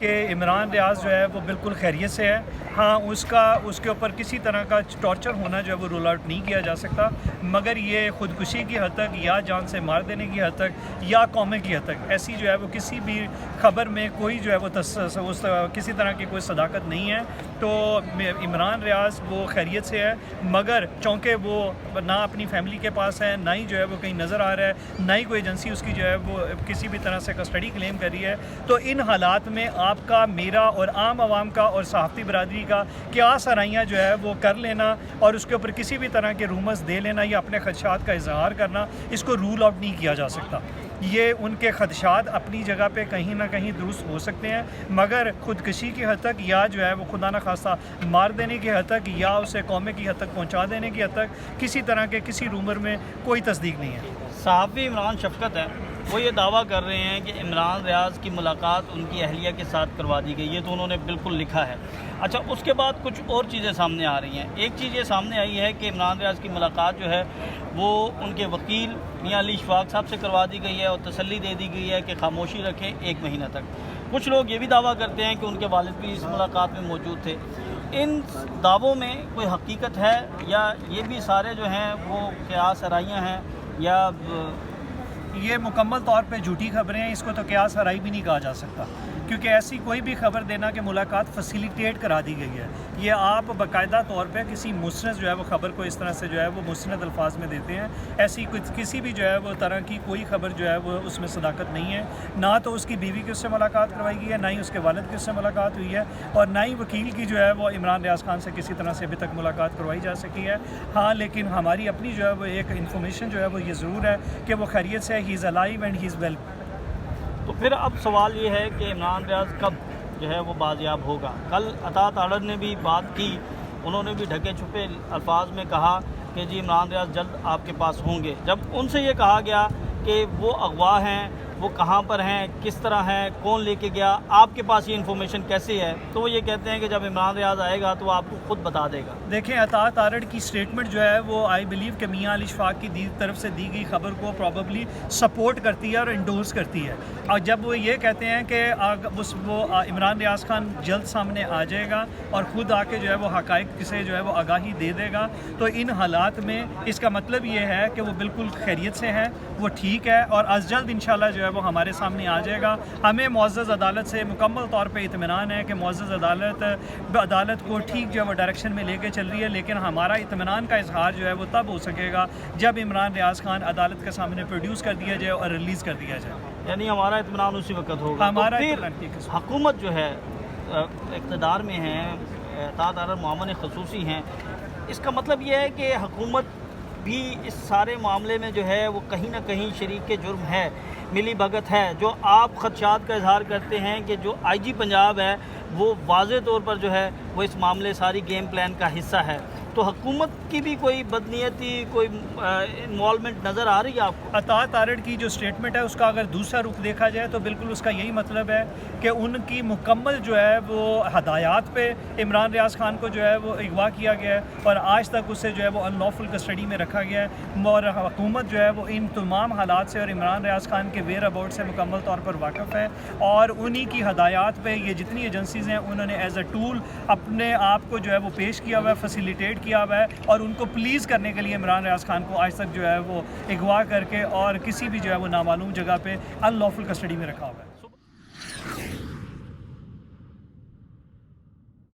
کہ عمران ریاض جو ہے وہ بالکل خیریت سے ہے. ہاں اس کے اوپر کسی طرح کا ٹارچر ہونا جو ہے وہ رول آؤٹ نہیں کیا جا سکتا، مگر یہ خودکشی کی حد تک یا جان سے مار دینے کی حد تک یا قومے کی حد تک ایسی جو ہے وہ کسی بھی خبر میں کوئی جو ہے وہ کسی طرح کی کوئی صداقت نہیں ہے. تو عمران ریاض وہ خیریت سے ہے، مگر چونکہ وہ نہ اپنی فیملی کے پاس ہے، نہ ہی جو ہے وہ کہیں نظر آ رہا ہے، نہ ہی کوئی ایجنسی اس کی جو ہے وہ کسی بھی طرح سے کسٹڈی کلیم کر رہی ہے. تو ان حالات میں آپ کا، میرا اور عام عوام کا اور صحافتی برادری کا کیا سرائیاں جو ہے وہ کر لینا اور اس کے اوپر کسی بھی طرح کے رومرز دے لینا یا اپنے خدشات کا اظہار کرنا، اس کو رول آؤٹ نہیں کیا جا سکتا. یہ ان کے خدشات اپنی جگہ پہ کہیں نہ کہیں درست ہو سکتے ہیں، مگر خودکشی کی حد تک یا جو ہے وہ خدا نہ خواستہ مار دینے کی حد تک یا اسے قومے کی حد تک پہنچا دینے کی حد تک کسی طرح کے کسی رومر میں کوئی تصدیق نہیں ہے. صحافی عمران شفقت ہے، وہ یہ دعویٰ کر رہے ہیں کہ عمران ریاض کی ملاقات ان کی اہلیہ کے ساتھ کروا دی گئی. یہ تو انہوں نے بالکل لکھا ہے. اچھا، اس کے بعد کچھ اور چیزیں سامنے آ رہی ہیں. ایک چیز یہ سامنے آئی ہے کہ عمران ریاض کی ملاقات جو ہے وہ ان کے وکیل میاں علی اشفاق صاحب سے کروا دی گئی ہے اور تسلی دے دی گئی ہے کہ خاموشی رکھیں 1 مہینہ تک. کچھ لوگ یہ بھی دعویٰ کرتے ہیں کہ ان کے والد بھی اس ملاقات میں موجود تھے. ان دعووں میں کوئی حقیقت ہے یا یہ بھی سارے جو ہیں وہ قیاس آرائیاں ہیں یا یہ مکمل طور پہ جھوٹی خبریں ہیں؟ اس کو تو قیاس آرائی بھی نہیں کہا جا سکتا، کیونکہ ایسی کوئی بھی خبر دینا کہ ملاقات فیسیلیٹیٹ کرا دی گئی ہے، یہ آپ باقاعدہ طور پہ کسی مستند جو ہے وہ خبر کو اس طرح سے جو ہے وہ مستند الفاظ میں دیتے ہیں. ایسی کسی بھی جو ہے وہ طرح کی کوئی خبر جو ہے وہ اس میں صداقت نہیں ہے. نہ تو اس کی بیوی کی اس سے ملاقات کروائی گئی ہے، نہ ہی اس کے والد کی اس سے ملاقات ہوئی ہے، اور نہ ہی وکیل کی جو ہے وہ عمران ریاض خان سے کسی طرح سے ابھی تک ملاقات کروائی جا سکی ہے. ہاں لیکن ہماری اپنی جو ہے وہ ایک انفارمیشن جو ہے وہ یہ ضرور ہے کہ وہ خیریت سے he is alive and he is well. تو پھر اب سوال یہ ہے کہ عمران ریاض کب جو ہے وہ بازیاب ہوگا؟ کل عطا تاڑر نے بھی بات کی، انہوں نے بھی ڈھکے چھپے الفاظ میں کہا کہ جی عمران ریاض جلد آپ کے پاس ہوں گے. جب ان سے یہ کہا گیا کہ وہ اغوا ہیں، وہ کہاں پر ہیں، کس طرح ہیں، کون لے کے گیا، آپ کے پاس یہ انفارمیشن کیسے ہے؟ تو وہ یہ کہتے ہیں کہ جب عمران ریاض آئے گا تو وہ آپ کو خود بتا دے گا. دیکھیں، عطا تارڑ کی سٹیٹمنٹ جو ہے وہ آئی بلیو کہ میاں علی اشفاق کی طرف سے دی گئی خبر کو پروبیبلی سپورٹ کرتی ہے اور انڈورس کرتی ہے. اور جب وہ یہ کہتے ہیں کہ وہ عمران ریاض خان جلد سامنے آ جائے گا اور خود آ کے جو ہے وہ حقائق سے جو ہے وہ آگاہی دے دے گا، تو ان حالات میں اس کا مطلب یہ ہے کہ وہ بالکل خیریت سے ہے، وہ ٹھیک ہے اور از جلد انشاءاللہ جو ہے وہ ہمارے سامنے آ جائے گا. ہمیں معزز عدالت سے مکمل طور پہ اطمینان ہے کہ معزز عدالت کو ٹھیک جو ہے وہ ڈائریکشن میں لے کے چل رہی ہے، لیکن ہمارا اطمینان کا اظہار جو ہے وہ تب ہو سکے گا جب عمران ریاض خان عدالت کے سامنے پروڈیوس کر دیا جائے اور ریلیز کر دیا جائے. یعنی ہمارا اطمینان اسی وقت ہوگا. ہمارا پھر حکومت جو ہے اقتدار میں ہے، عطا تاڑر معاون خصوصی ہیں، اس کا مطلب یہ ہے کہ حکومت بھی اس سارے معاملے میں جو ہے وہ کہیں نہ کہیں شریک جرم ہے، ملی بھگت ہے. جو آپ خدشات کا اظہار کرتے ہیں کہ جو آئی جی پنجاب ہے وہ واضح طور پر جو ہے وہ اس معاملے ساری گیم پلان کا حصہ ہے، تو حکومت کی بھی کوئی بدنیتی، کوئی انوالومنٹ نظر آ رہی ہے آپ کو؟ عطا تارڑ کی جو سٹیٹمنٹ ہے اس کا اگر دوسرا رخ دیکھا جائے تو بالکل اس کا یہی مطلب ہے کہ ان کی مکمل جو ہے وہ ہدایات پہ عمران ریاض خان کو جو ہے وہ اغوا کیا گیا ہے اور آج تک اسے جو ہے وہ ان لافل کسٹڈی میں رکھا گیا ہے، اور حکومت جو ہے وہ ان تمام حالات سے اور عمران ریاض خان کے ویئر اباؤٹ سے مکمل طور پر واقف ہے، اور انہی کی ہدایات پہ یہ جتنی ایجنسیز ہیں انہوں نے ایز اے ٹول اپنے آپ کو جو ہے وہ پیش کیا ہوا ہے، فیسیلیٹیٹ کیا ہوا ہے، اور ان کو پلیز کرنے کے لیے عمران ریاض خان کو آج تک جو ہے وہ اغوا کر کے اور کسی بھی جو ہے وہ نامعلوم جگہ پہ ان لافل کسٹڈی میں رکھا ہوا ہے.